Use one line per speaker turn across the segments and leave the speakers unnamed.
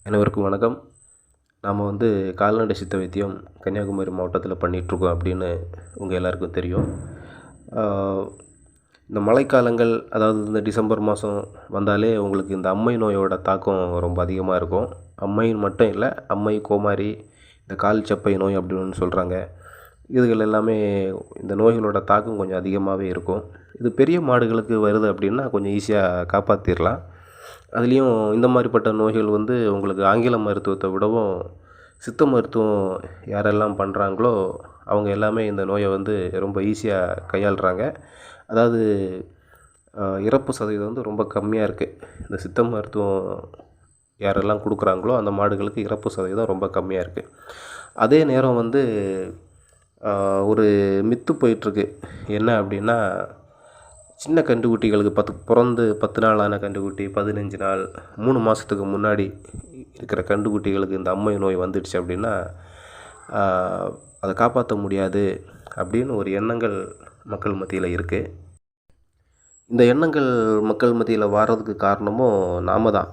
அனைவருக்கும் வணக்கம். நாம் கால்நடை சித்த வைத்தியம் கன்னியாகுமரி மாவட்டத்தில் பண்ணிகிட்ருக்கோம் அப்படின்னு உங்கள் எல்லாருக்கும் தெரியும். இந்த மழைக்காலங்கள், அதாவது இந்த டிசம்பர் மாதம் வந்தாலே உங்களுக்கு இந்த அம்மை நோயோட தாக்கம் ரொம்ப அதிகமாக இருக்கும். அம்மைன்னு மட்டும் இல்லை, அம்மை, கோமாரி, இந்த கால் சப்பை நோய் அப்படின்னு சொல்கிறாங்க. இதுகள் எல்லாமே இந்த நோய்களோட தாக்கம் கொஞ்சம் அதிகமாகவே இருக்கும். இது பெரிய மாடுகளுக்கு வருது அப்படின்னா கொஞ்சம் ஈஸியாக காப்பாற்றிடலாம். அதுலேயும் இந்த மாதிரிப்பட்ட நோய்கள் உங்களுக்கு ஆங்கில மருத்துவத்தை விடவும் சித்த மருத்துவம் யாரெல்லாம் பண்ணுறாங்களோ அவங்க எல்லாமே இந்த நோயை ரொம்ப ஈஸியாக கையாளுறாங்க. அதாவது இறப்பு சதவீதம் ரொம்ப கம்மியாக இருக்குது. இந்த சித்த மருத்துவம் யாரெல்லாம் கொடுக்குறாங்களோ அந்த மாடுகளுக்கு இறப்பு சதவீதம் ரொம்ப கம்மியாக இருக்குது. அதே நேரம் ஒரு மித்து போயிட்டுருக்கு. என்ன அப்படின்னா, சின்ன கன்றுக்குட்டிகளுக்கு பிறந்து 10 நாள் ஆன கன்றுக்குட்டி, 15 நாள், 3 மாதத்துக்கு முன்னாடி இருக்கிற கன்றுக்குட்டிகளுக்கு இந்த அம்மை நோய் வந்துடுச்சு அப்படின்னா அதை காப்பாற்ற முடியாது அப்படின்னு ஒரு எண்ணங்கள் மக்கள் மத்தியில் இருக்குது. இந்த எண்ணங்கள் மக்கள் மத்தியில் வர்றதுக்கு காரணமும் நாம தான்.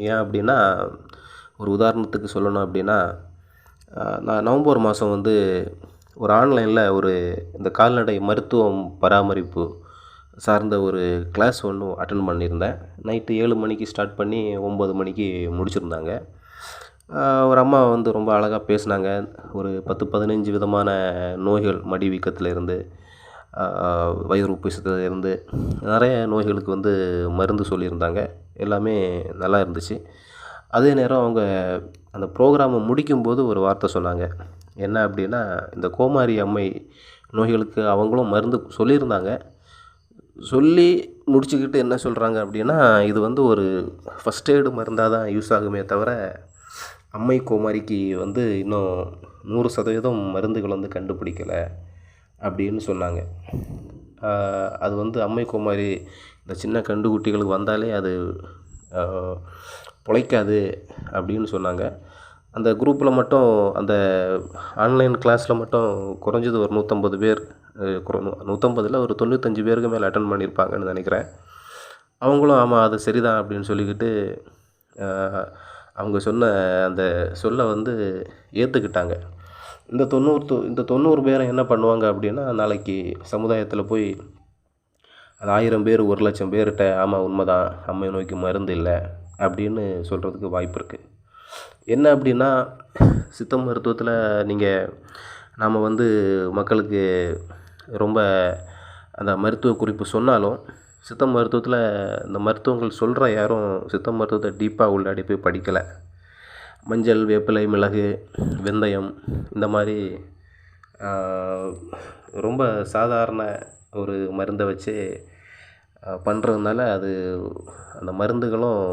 ஏன் அப்படின்னா, ஒரு உதாரணத்துக்கு சொல்லணும் அப்படின்னா, நான் நவம்பர் மாதம் ஒரு ஆன்லைனில் இந்த கால்நடை மருத்துவம் பராமரிப்பு சார்ந்த ஒரு கிளாஸ் ஒன்று அட்டன் பண்ணியிருந்தேன். நைட்டு 7 மணிக்கு ஸ்டார்ட் பண்ணி 9 மணிக்கு முடிச்சிருந்தாங்க. ஒரு அம்மா ரொம்ப அழகாக பேசினாங்க. ஒரு 10-15 விதமான நோய்கள், மடி வீக்கத்திலேருந்து, வயிறு உப்புசத்திலேருந்து நிறைய நோய்களுக்கு மருந்து சொல்லியிருந்தாங்க. எல்லாமே நல்லா இருந்துச்சு. அதே நேரம் அவங்க அந்த ப்ரோக்ராமை முடிக்கும்போது ஒரு வார்த்தை சொன்னாங்க. என்ன அப்படின்னா, இந்த கோமாரி அம்மை நோய்களுக்கு அவங்களும் மருந்து சொல்லியிருந்தாங்க. சொல்லி முடிச்சுக்கிட்டு என்ன சொல்கிறாங்க அப்படின்னா, இது ஒரு ஃபஸ்ட் எய்டு மருந்தாக தான் யூஸ் ஆகுமே தவிர அம்மை கோமாரிக்கு இன்னும் 100% மருந்துகள் கண்டுபிடிக்கலை அப்படின்னு சொன்னாங்க. அது அம்மை கோமாரி இந்த சின்ன கன்றுக்குட்டிகளுக்கு வந்தாலே அது பிழைக்காது அப்படின்னு சொன்னாங்க. அந்த குரூப்பில் மட்டும், அந்த ஆன்லைன் கிளாஸில் மட்டும் குறைஞ்சது ஒரு 150 பேர், 150 ஒரு 95 பேருக்கு மேலே அட்டன் பண்ணியிருப்பாங்கன்னு நினைக்கிறேன். அவங்களும் ஆமாம் அது சரிதான் அப்படின்னு சொல்லிக்கிட்டு அவங்க சொன்ன அந்த சொல்லை ஏற்றுக்கிட்டாங்க. இந்த 90 பேரை என்ன பண்ணுவாங்க அப்படின்னா, நாளைக்கு சமுதாயத்தில் போய் அது 1000 பேர் 1,00,000 பேர்கிட்ட ஆமாம் உண்மைதான் அம்மை நோய்க்கு மருந்து இல்லை அப்படின்னு சொல்கிறதுக்கு வாய்ப்பு இருக்குது. என்ன அப்படின்னா, சித்த மருத்துவத்தில் நாம் மக்களுக்கு ரொம்ப அந்த மருத்துவ குறிப்பு சொன்னாலும், சித்த மருத்துவத்தில் இந்த மருத்துவங்கள் சொல்கிற யாரும் சித்த மருத்துவத்தை டீப்பாக உள்ளாடி போய் படிக்கலை. மஞ்சள், வேப்பிலை, மிளகு, வெந்தயம் இந்த மாதிரி ரொம்ப சாதாரண ஒரு மருந்தை வச்சு பண்ணுறதுனால அந்த மருந்துகளும்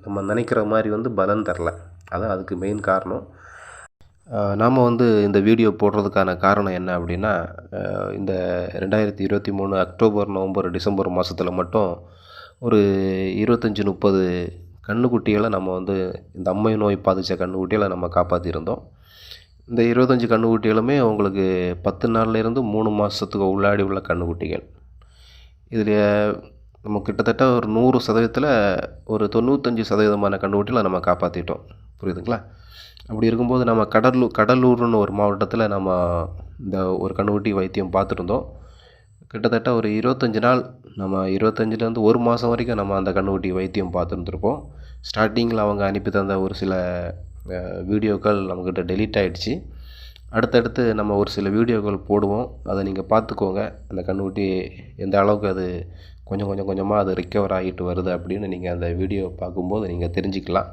நம்ம நினைக்கிற மாதிரி பலன் தரல. அதான் அதுக்கு மெயின் காரணம். நாம் இந்த வீடியோ போடுறதுக்கான காரணம் என்ன அப்படின்னா, இந்த 2023 அக்டோபர், நவம்பர், டிசம்பர் மாதத்தில் மட்டும் ஒரு 25-30 கன்றுக்குட்டிகளை நம்ம இந்த அம்மை நோய் பாதித்த கன்றுக்குட்டிகளை நம்ம காப்பாற்றியிருந்தோம். இந்த 25 கன்றுக்குட்டிகளுமே உங்களுக்கு 10 நாள்லேருந்து 3 மாதத்துக்கு உள்ளாடி உள்ள கன்றுக்குட்டிகள். இதில் நம்ம கிட்டத்தட்ட ஒரு 100%த்தில் ஒரு 95% கன்றுக்குட்டிகளை நம்ம காப்பாற்றிட்டோம். புரியுதுங்களா? அப்படி இருக்கும்போது நம்ம கடலூர்னு ஒரு மாவட்டத்தில் நம்ம இந்த ஒரு கன்றுக்குட்டி வைத்தியம் பார்த்துருந்தோம். கிட்டத்தட்ட ஒரு 25 நாள், நம்ம 25லேருந்து 1 மாதம் வரைக்கும் நம்ம அந்த கன்றுக்குட்டி வைத்தியம் பார்த்துருந்துருப்போம். ஸ்டார்டிங்கில் அவங்க அனுப்பி தந்த ஒரு சில வீடியோக்கள் நம்மக்கிட்ட டெலீட் ஆகிடுச்சு. அடுத்தடுத்து நம்ம ஒரு சில வீடியோக்கள் போடுவோம். அதை நீங்கள் பார்த்துக்கோங்க. அந்த கன்றுக்குட்டி எந்த அளவுக்கு அது கொஞ்சமாக அது ரிக்கவர் ஆகிட்டு வருது அப்படின்னு நீங்கள் அந்த வீடியோ பார்க்கும்போது நீங்கள் தெரிஞ்சுக்கலாம்.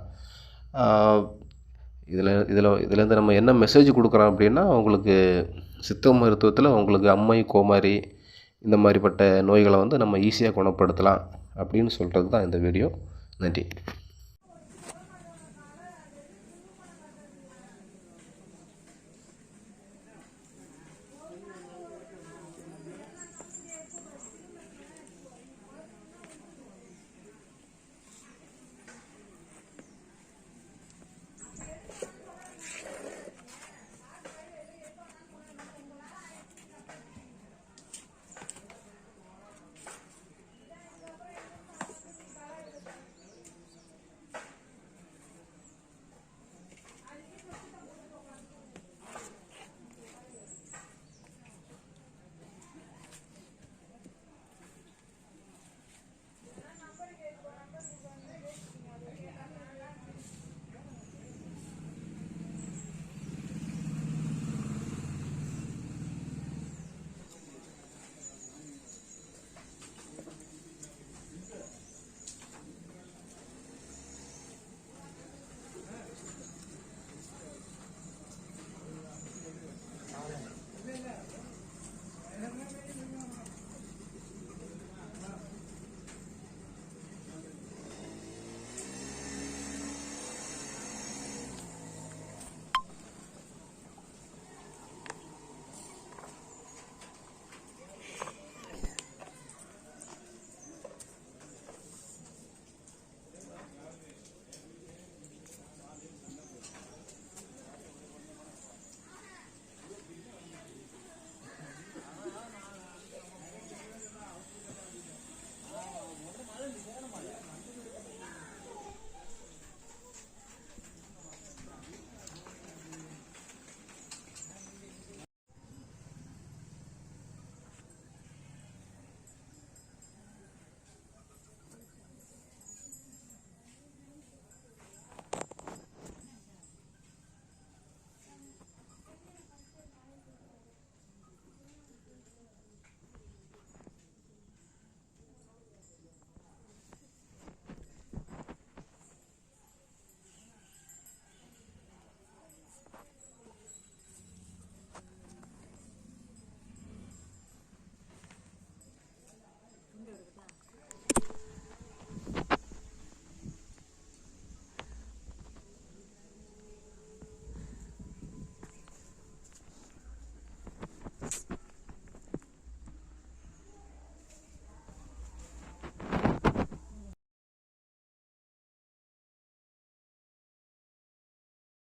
இதுலேருந்து நம்ம என்ன மெசேஜ் கொடுக்குறோம் அப்படின்னா, உங்களுக்கு சித்த மருத்துவத்தில் உங்களுக்கு அம்மை, கோமாரி இந்த மாதிரிப்பட்ட நோய்களை நம்ம ஈஸியாக குணப்படுத்தலாம் அப்படின்னு சொல்கிறது தான் இந்த வீடியோ. நன்றி.